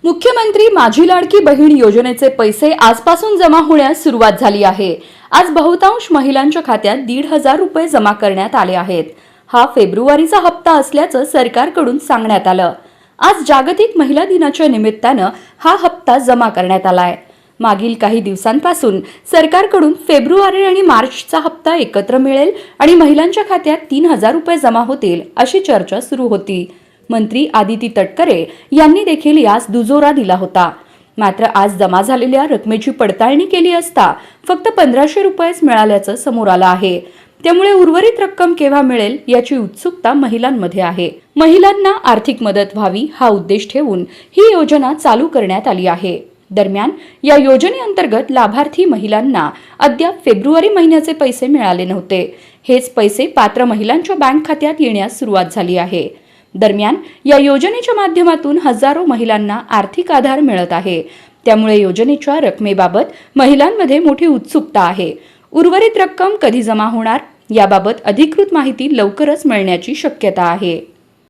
मुख्यमंत्री माझी लाडकी बहीण योजनेचे पैसे आजपासून जमा होण्यास सुरुवात झाली आहे। आज बहुतांश महिलांच्या खात्यात 1,500 रुपये जमा करण्यात आले आहेत। हा फेब्रुवारीचा हप्ता असल्याचं सरकारकडून सांगण्यात आलं। आज जागतिक महिला दिनाच्या निमित्तानं हा हप्ता जमा करण्यात आलाय। मागील काही दिवसांपासून सरकारकडून फेब्रुवारी आणि मार्चचा हप्ता एकत्र मिळेल आणि महिलांच्या खात्यात 3,000 रुपये जमा होतील अशी चर्चा सुरू होती। मंत्री आदिती तटकरे यांनी देखील यास दुजोरा दिला होता। मात्र आज जमा झालेल्या रकमेची पडताळणी केली असता फक्त 1,500 रुपयेच मिळाल्याचं समोर आलं आहे। त्यामुळे उर्वरित रक्कम केव्हा मिळेल याची उत्सुकता महिलांमध्ये आहे। महिलांना आर्थिक मदत व्हावी हा उद्देश ठेवून ही योजना चालू करण्यात आली आहे। दरम्यान या योजनेअंतर्गत लाभार्थी महिलांना अद्याप फेब्रुवारी महिन्याचे पैसे मिळाले नव्हते। हेच पैसे पात्र महिलांच्या बँक खात्यात येण्यास सुरुवात झाली आहे। दरम्यान या योजनेच्या माध्यमातून हजारो महिलांना आर्थिक आधार मिळत आहे। त्यामुळे योजनेच्या रकमेबाबत महिलांमध्ये मोठी उत्सुकता आहे। उर्वरित रक्कम कधी जमा होणार याबाबत अधिकृत माहिती लवकरच मिळण्याची शक्यता आहे।